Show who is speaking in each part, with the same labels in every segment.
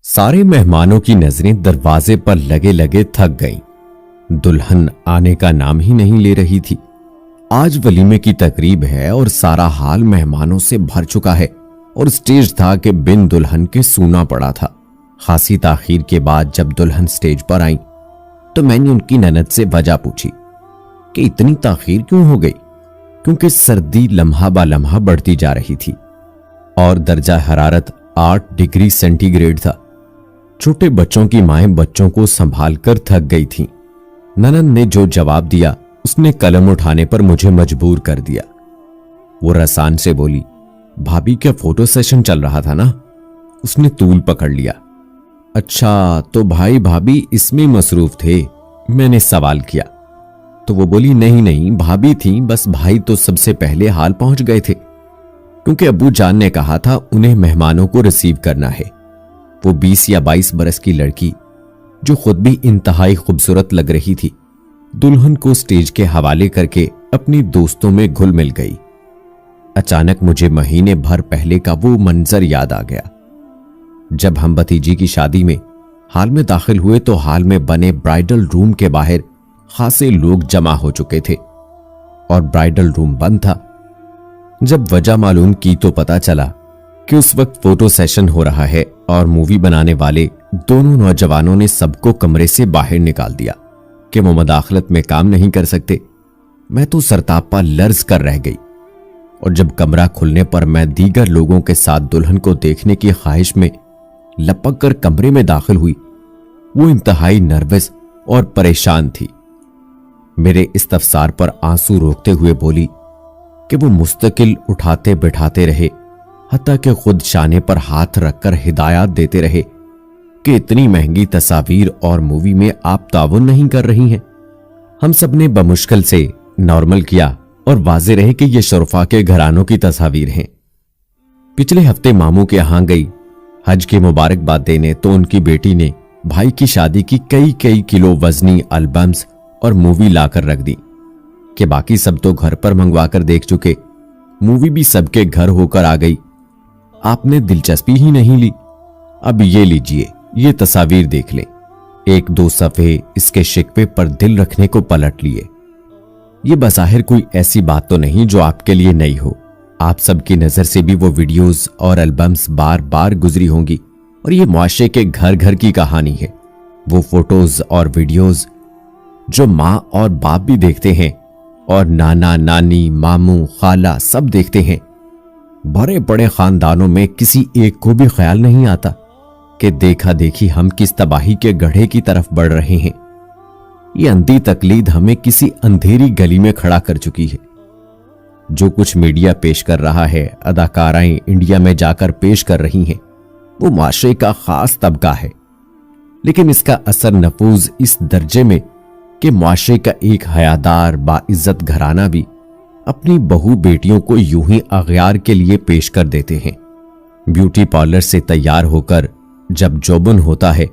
Speaker 1: सारे मेहमानों की नजरें दरवाजे पर लगे लगे थक गईं। दुल्हन आने का नाम ही नहीं ले रही थी। आज वलीमे की तकरीब है और सारा हाल मेहमानों से भर चुका है और स्टेज था कि बिन दुल्हन के सूना पड़ा था। खासी ताखीर के बाद जब दुल्हन स्टेज पर आई तो मैंने उनकी ननद से वजह पूछी कि इतनी ताखीर क्यों हो गई, क्योंकि सर्दी लम्हा बा लम्हा बढ़ती जा रही थी और दर्जा हरारत 8 डिग्री सेंटीग्रेड था। छोटे बच्चों की माएं बच्चों को संभाल कर थक गई थीं। ननद ने जो जवाब दिया उसने कलम उठाने पर मुझे मजबूर कर दिया। वो रसान से बोली, भाभी क्या फोटो सेशन चल रहा था ना? उसने तूल पकड़ लिया। अच्छा, तो भाई भाभी इसमें मसरूफ थे? मैंने सवाल किया तो वो बोली, नहीं नहीं भाभी थी, बस भाई तो सबसे पहले हाल पहुंच गए थे, क्योंकि अब्बू जान ने कहा था उन्हें मेहमानों को रिसीव करना है। वो 20 या 22 बरस की लड़की जो खुद भी इंतहाई खूबसूरत लग रही थी, दुल्हन को स्टेज के हवाले करके अपनी दोस्तों में घुल मिल गई। अचानक मुझे महीने भर पहले का वो मंजर याद आ गया जब हम भतीजी की शादी में हाल में दाखिल हुए तो हाल में बने ब्राइडल रूम के बाहर खासे लोग जमा हो चुके थे और ब्राइडल रूम बंद था। जब वजह मालूम की तो पता चला कि उस वक्त फोटो सेशन हो रहा है और मूवी बनाने वाले दोनों नौजवानों ने सबको कमरे से बाहर निकाल दिया कि वो मदाखलत में काम नहीं कर सकते। मैं तो सरतापा लर्ज कर रह गई और जब कमरा खुलने पर मैं दीगर लोगों के साथ दुल्हन को देखने की ख्वाहिश में लपक कर कमरे में दाखिल हुई, वो इंतहाई नर्वस और परेशान थी। मेरे इस्तफसार पर आंसू रोकते हुए बोली कि वो मुस्तकिल उठाते बिठाते रहे, हत्ता कि खुद शाने पर हाथ रखकर हिदायत देते रहे कि इतनी महंगी तस्वीर और मूवी में आप ताउन नहीं कर रही हैं। हम सब ने बमुश्किल से नॉर्मल किया और वाजे रहे कि ये शरफा के घरानों की तस्वीर हैं। पिछले हफ्ते मामू के यहां गई हज की मुबारकबाद देने तो उनकी बेटी ने भाई की शादी की कई किलो वजनी एल्बम्स और मूवी लाकर रख दी कि बाकी सब तो घर पर मंगवा कर देख चुके, मूवी भी सबके घर होकर आ गई, आपने दिलचस्पी ही नहीं ली। अब ये लीजिए, ये तस्वीर देख लें। 1-2 सफ़े इसके शिकवे पर दिल रखने को पलट लिए। ये बज़ाहिर कोई ऐसी बात तो नहीं जो आपके लिए नई हो। आप सबकी नजर से भी वो वीडियोस और एल्बम्स बार बार गुजरी होंगी और ये मुआशरे के घर घर की कहानी है। वो फोटोज और वीडियोस जो माँ और बाप भी देखते हैं और नाना नानी मामू खाला सब देखते हैं। बड़े बड़े खानदानों में किसी एक को भी ख्याल नहीं आता कि देखा देखी हम किस तबाही के गड्ढे की तरफ बढ़ रहे हैं। ये अंधी तकलीद हमें किसी अंधेरी गली में खड़ा कर चुकी है। जो कुछ मीडिया पेश कर रहा है, अदाकाराएं इंडिया में जाकर पेश कर रही हैं, वो माशरे का खास तबका है, लेकिन इसका असर नफूज इस दर्जे में कि माशरे का एक हयादार बाइज्जत घराना भी अपनी बहू बेटियों को यूं ही अगयार के लिए पेश कर देते हैं। ब्यूटी पार्लर से तैयार होकर जब जोबन होता है,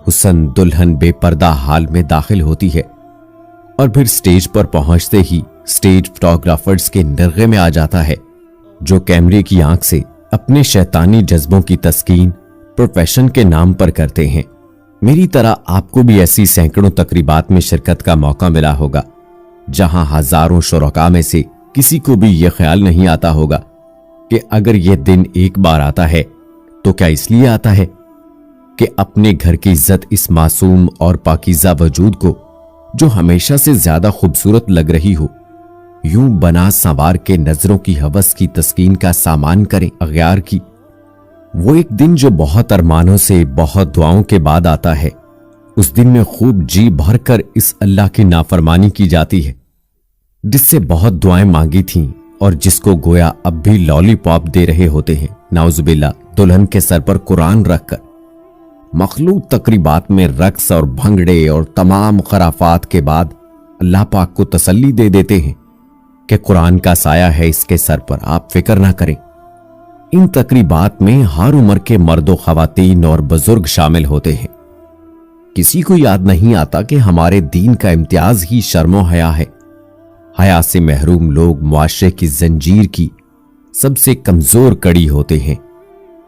Speaker 1: हुसन दुल्हन बेपर्दा हाल में दाखिल होती है और फिर स्टेज पर पहुंचते ही स्टेज फोटोग्राफर्स के निर्गे में आ जाता है, जो कैमरे की आंख से अपने शैतानी जज्बों की तस्कीन प्रोफेशन के नाम पर करते हैं। मेरी तरह आपको भी ऐसी सैकड़ों तकरीबात में शिरकत का मौका मिला होगा जहां हजारों शुरका में से किसी को भी यह ख्याल नहीं आता होगा कि अगर यह दिन एक बार आता है तो क्या इसलिए आता है कि अपने घर की इज्जत इस मासूम और पाकीज़ा वजूद को, जो हमेशा से ज्यादा खूबसूरत लग रही हो, यूं बना संवार के नजरों की हवस की तस्कीन का सामान करें अगयार की। वो एक दिन जो बहुत अरमानों से बहुत दुआओं के बाद आता है, उस दिन में खूब जी भर कर इस अल्लाह की नाफरमानी की जाती है जिससे बहुत दुआएं मांगी थीं और जिसको गोया अब भी लॉलीपॉप दे रहे होते हैं, नाउजुबिल्ला, दुल्हन के सर पर कुरान रखकर। मखलूक तकरीबात में रक्स और भंगड़े और तमाम खराफात के बाद अल्लाह पाक को तसल्ली दे देते हैं कि कुरान का साया है इसके सर पर, आप फिक्र ना करें। इन तकरीबात में हर उम्र के मर्दो खवातीन और बुजुर्ग शामिल होते हैं। किसी को याद नहीं आता कि हमारे दीन का इम्तियाज ही शर्मो हया है। हया से महरूम लोग मुआशरे की जंजीर की सबसे कमजोर कड़ी होते हैं।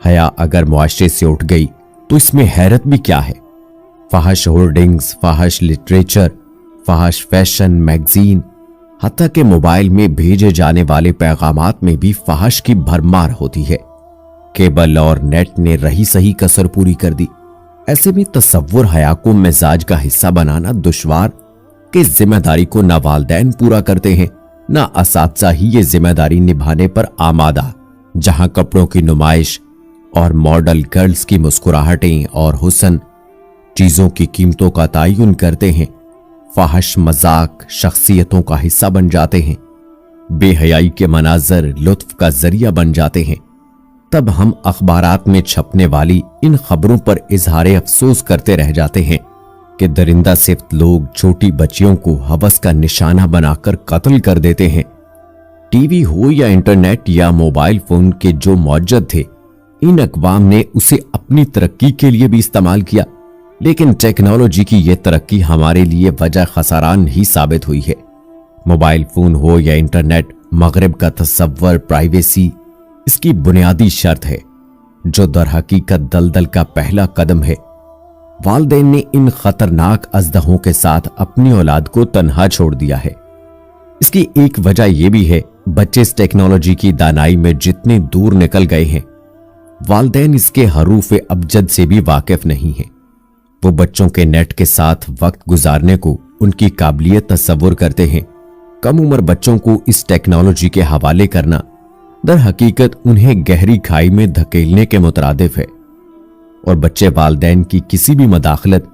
Speaker 1: हया अगर मुआशरे से उठ गई तो इसमें हैरत भी क्या है। फहश होर्डिंग्स, फहश लिटरेचर, फहश फैशन मैगजीन, हत्ता के मोबाइल में भेजे जाने वाले पैगामात में भी फहश की भरमार होती है। केबल और नेट ने रही सही कसर पूरी कर दी। ऐसे में तसव्वुर हया को मिजाज का हिस्सा बनाना दुश्वार कि जिम्मेदारी को ना वालिदैन पूरा करते हैं, ना असातिज़ा ही ये जिम्मेदारी निभाने पर आमादा। जहां कपड़ों की नुमाइश और मॉडल गर्ल्स की मुस्कुराहटें और हुस्न चीजों की कीमतों का तयन करते हैं, फहश मजाक शख्सियतों का हिस्सा बन जाते हैं, बेहयाई के मनाजर लुत्फ का जरिया बन जाते हैं, तब हम अखबारात में छपने वाली इन खबरों पर इजहार अफसोस करते रह जाते हैं कि दरिंदा सिफ्त लोग छोटी बच्चियों को हवस का निशाना बनाकर कत्ल कर देते हैं। टीवी हो या इंटरनेट या मोबाइल फोन के जो मौजूद थे, इन अक़वाम ने उसे अपनी तरक्की के लिए भी इस्तेमाल किया, लेकिन टेक्नोलॉजी की यह तरक्की हमारे लिए वजह खसारान ही साबित हुई है। मोबाइल फोन हो या इंटरनेट, मगरिब का तसव्वुर प्राइवेसी इसकी बुनियादी शर्त है, जो दरहकीकत दलदल का पहला कदम है। वालिदैन ने इन खतरनाक अजदहों के साथ अपनी औलाद को तन्हा छोड़ दिया है। इसकी एक वजह यह भी है, बच्चे इस टेक्नोलॉजी की दानाई में जितने दूर निकल गए हैं, वालिदैन इसके हरूफ अबजद से भी वाकिफ नहीं है। वो बच्चों के नेट के साथ वक्त गुजारने को उनकी काबिलियत तस्वुर करते हैं। कम उम्र बच्चों को इस टेक्नोलॉजी के हवाले करना दर हकीकत उन्हें गहरी खाई में धकेलने के मुतरादिफ है, और बच्चे वालिदैन की किसी भी मदाखलत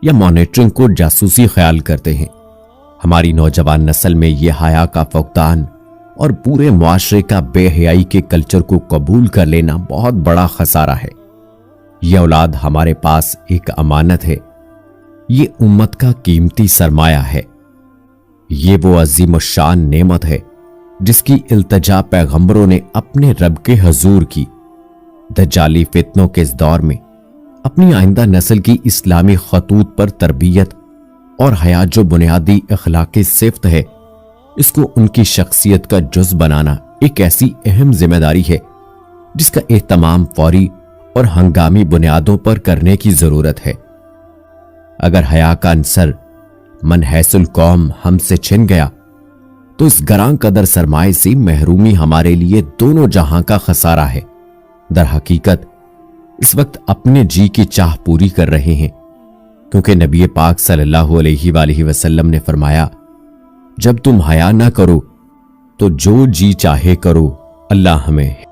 Speaker 1: या मॉनिटरिंग को जासूसी ख्याल करते हैं। हमारी नौजवान नस्ल में यह हया का फुकदान और पूरे मुआशरे का बेहयाई के कल्चर को कबूल कर लेना बहुत बड़ा खसारा है। यह औलाद हमारे पास एक अमानत है, ये उम्मत का कीमती सरमाया है। ये वो अजीम शान नेमत है जिसकी इल्तजा पैगंबरों ने अपने रब के हजूर की। दज्जाली फितनों के इस दौर में अपनी आइंदा नस्ल की इस्लामी खतूत पर तरबियत और हया जो बुनियादी अखलाकी सिफ्त है, इसको उनकी शख्सियत का जुज बनाना एक ऐसी अहम जिम्मेदारी है जिसका एहतमाम फौरी और हंगामी बुनियादों पर करने की जरूरत है। अगर हया का अंसर मनहैसुल कौम हमसे छिन गया तो इस गरां कदर सरमाए से महरूमी हमारे लिए दोनों जहां का खसारा है। दर हकीकत इस वक्त अपने जी की चाह पूरी कर रहे हैं, क्योंकि नबी पाक सल्लल्लाहु अलैहि वसल्लम ने फरमाया, जब तुम हया ना करो तो जो जी चाहे करो, अल्लाह हमें